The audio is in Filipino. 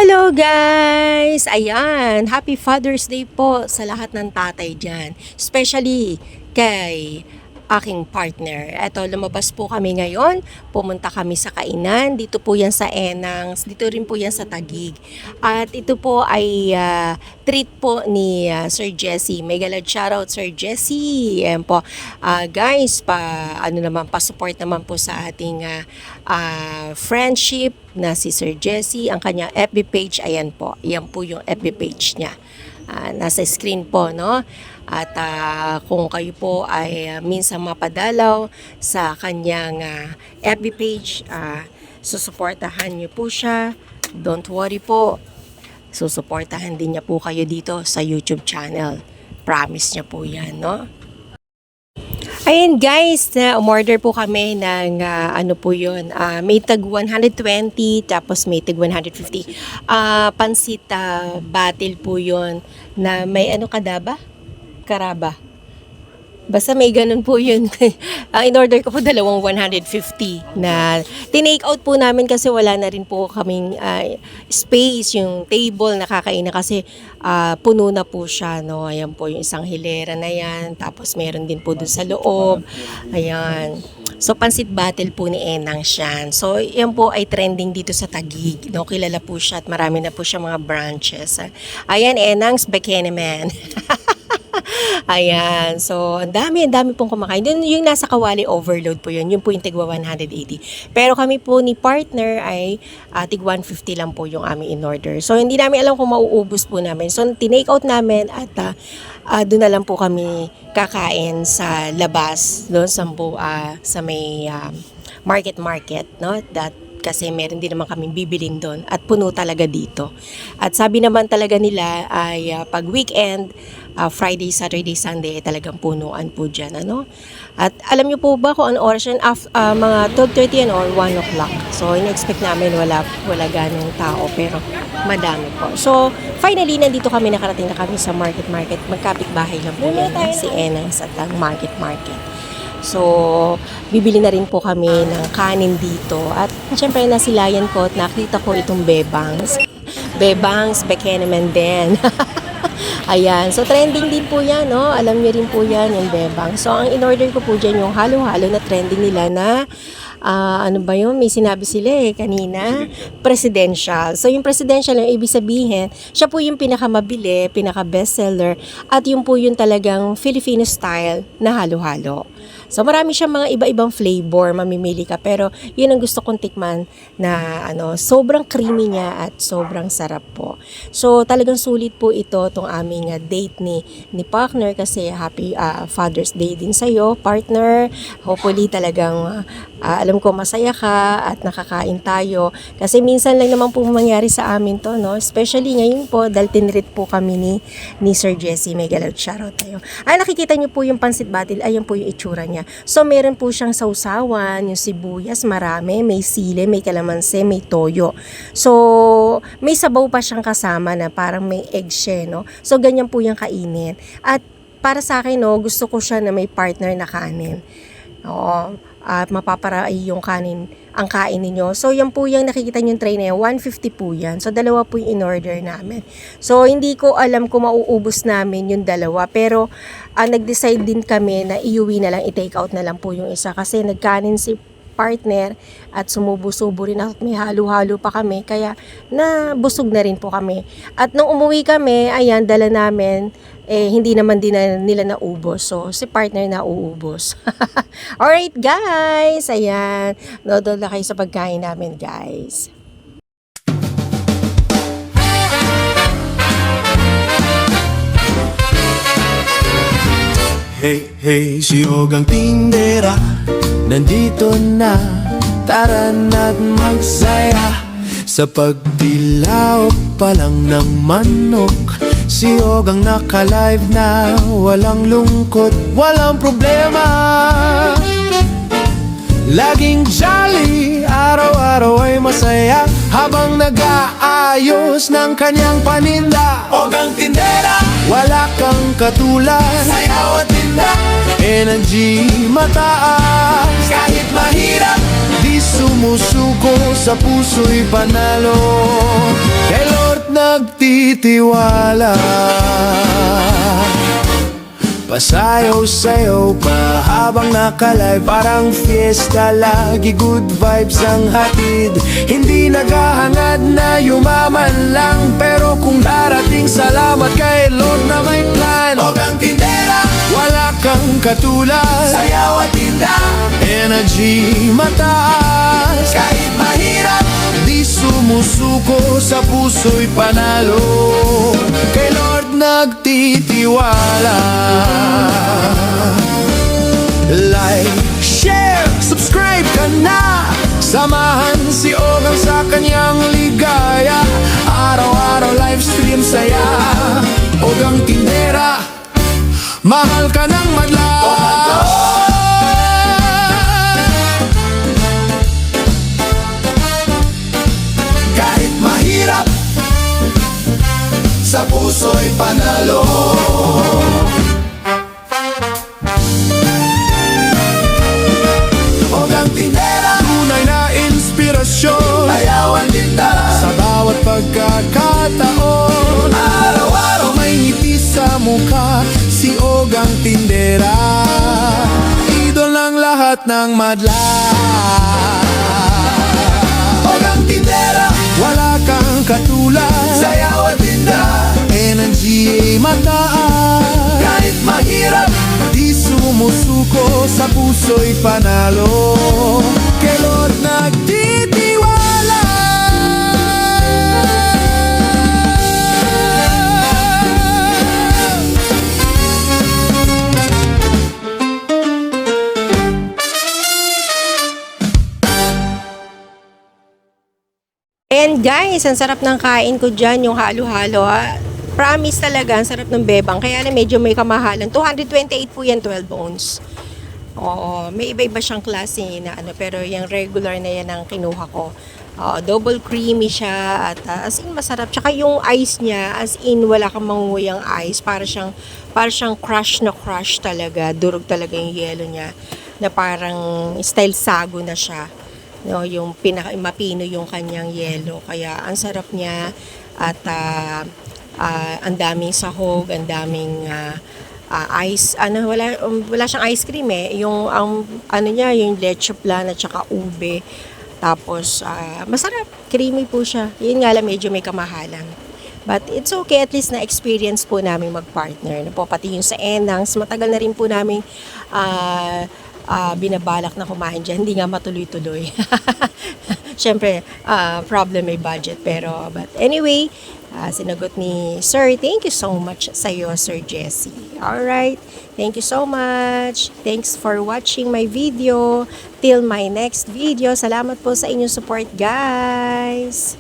Hello guys! Ayan, Happy Father's Day po sa lahat ng tatay dyan. Especially kay aking partner. Eto, lumabas po kami ngayon. Pumunta kami sa kainan. Dito po yan sa Enangs. Dito rin po yan sa Taguig. At ito po ay treat po ni Sir Jesse. Mega love shoutout Sir Jesse. Ayan po. Guys, pa-support naman po sa ating friendship na si Sir Jesse. Ang kanyang FB page, ayan po. Ayan po yung FB page niya. Nasa screen po, no? At kung kayo po ay minsan mapadalaw sa kanyang FB page, susuportahan niyo po siya. Don't worry po. Susuportahan din niya po kayo dito sa YouTube channel. Promise niya po yan, no? Ayan guys, umorder po kami ng ano po yun, may tag 120 tapos may tag 150. Pansit batil po yun na may ano kadaba? Karaba. Basta may ganun po yun. In-order ko po dalawang 150 na tinake out po namin kasi wala na rin po kaming space, yung table na kakain na kasi puno na po siya. No? Ayan po yung isang hilera na yan. Tapos meron din po dun sa loob. Ayan. So, pansit battle po ni Enang siyan. So, yan po ay trending dito sa Taguig. No? Kilala po siya at marami na po siya mga branches. Ayan, Enang's Bekeneman. Ayan. So, ang dami pong kumakain. Dun yung nasa Kawali overload po yun. Yun po yung tigwa 180. Pero kami po ni partner ay tig 150 lang po yung aming in-order. So, hindi namin alam kung mauubos po namin. So, tinake out namin at doon na lang po kami kakain sa labas. Doon sa may market, no? Kasi meron din naman kaming bibilin doon at puno talaga dito. At sabi naman talaga nila ay pag weekend, Friday, Saturday, Sunday ay talagang punuan po dyan. Ano? At alam niyo po ba kung ano oras yan? Mga 12:30 or 1 o'clock. So, in-expect namin wala ganong tao pero madami po. So, finally, nandito kami, nakarating na kami sa market. Magkapit-bahay lang po yan si Enang sa market. So, bibili na rin po kami ng kanin dito. At syempre, nasilayan ko at nakita ko itong Bebangs. Bebangs, Bekeneman din. Ayan. So, trending din po yan, no? Alam niyo rin po yan, yung Bebang. So, ang in-order ko po dyan, yung halo-halo na trending nila na ano ba yun? May sinabi sila kanina. Presidential. So, yung presidential, yung ibig sabihin, siya po yung pinakamabili, pinaka-bestseller, at yung po yung talagang Filipino style na halo-halo. So, marami siyang mga iba-ibang flavor, mamimili ka. Pero, yun ang gusto kong tikman na sobrang creamy niya at sobrang sarap po. So, talagang sulit po ito, itong aming date ni partner kasi happy Father's Day din sa'yo, partner. Hopefully, talagang alam ko masaya ka at nakakain tayo. Kasi minsan lang naman po mangyari sa amin to, no? Especially ngayon po, dahil tinreat po kami ni Sir Jesse. Mega love shoutout tayo. Ay, nakikita niyo po yung pansit batil. Ayan po yung itsura niya. So, meron po siyang sausawan, yung sibuyas, marami, may sili, may kalamansi, may toyo. So, may sabaw pa siyang kasama na parang may egg siya, no? So, ganyan po yung kainin. At para sa akin, no, gusto ko siya na may partner na kanin. Oo. At mapaparai yung kanin, ang kain ninyo. So, yan po yung nakikita nyo yung tray na yan. 150 po yan. So, dalawa po yung in-order namin. So, hindi ko alam kung mauubos namin yung dalawa. Pero, nag-decide din kami na iuwi na lang, i-take out na lang po yung isa. Kasi nagkanin si partner at sumubo-subo rin at may halo-halo pa kami. Kaya, nabusog na rin po kami. At nung umuwi kami, ayan, dala namin, hindi naman din nila naubos. So, si partner na uubos. Alright, guys! Ayan. Nodol na kayo sa pagkain namin, guys. Hey, si Ogang Tindera, nandito na, tara na't magsaya. Sa pagdilaw pa lang ng manok, si Ogang naka-live na, walang lungkot, walang problema. Laging jolly, araw-araw ay masaya, habang nag-aayos ng kanyang paninda. Ogang Tindera, wala kang katulad, sayaw at tinda, energy mataas. Kahit mahirap, di sumusuko, sa puso'y panalo. Hello nagtitiwala. Pasayaw-sayaw pa habang nakalive, parang fiesta, lagi good vibes ang hatid. Hindi naghahangad na yumaman lang, pero kung darating, salamat kay Lord na may plan. Og ang tindera, wala kang katulad, sayaw at tinda, energy mataas. Kahit mahirap, di sumusuko, sa puso'y panalo, kay Lord nagtitiwala. Like, share, subscribe ka na, samahan si Ogang sa kanyang ligaya. Araw-araw livestream saya, Ogang Tindera, mahal ka ng madla. Kahit mahirap, sa puso'y panalo. Ogang Tindera, tunay na inspirasyon, ayawan tinda sa bawat pagkakataon. Araw-araw may ngiti sa mukha, si Ogang Tindera, idol ng lahat ng madla. Ogang Tindera, wala kang katulad, sayaw at tinda, energy ay mataas. Kahit mahirap, di sumusuko, sa puso'y panalo, kay Lord nagtitiwala. And guys, ang sarap ng kain ko dyan, yung halo-halo ha. Promise talaga, ang sarap ng bebang. Kaya na medyo may kamahalan. 228 po yan, 12 ounce. Oo, may iba-iba siyang klase na ano, pero yung regular na yan ang kinuha ko. Double creamy siya at as in masarap. Tsaka yung ice niya, as in wala kang mangunguyang ice. Para siyang crush na crush talaga. Durog talaga yung yelo niya. Na parang style sago na siya. No, yung mapino yung kanyang yelo, kaya ang sarap niya at ang daming sahog, ang daming ice, wala siyang ice cream yung ano niya, yung leche flan at saka ube, tapos masarap, creamy po siya. Yun nga lang, medyo may kamahalan. But it's okay, at least na-experience po namin mag-partner. Po, pati yung sa Enangs, matagal na rin po namin binabalak na kumain dyan. Hindi nga matuloy-tuloy. Siyempre, problem may budget. But anyway, sinagot ni Sir. Thank you so much sa iyo, Sir Jesse. Alright. Thank you so much. Thanks for watching my video. Till my next video. Salamat po sa inyong support, guys.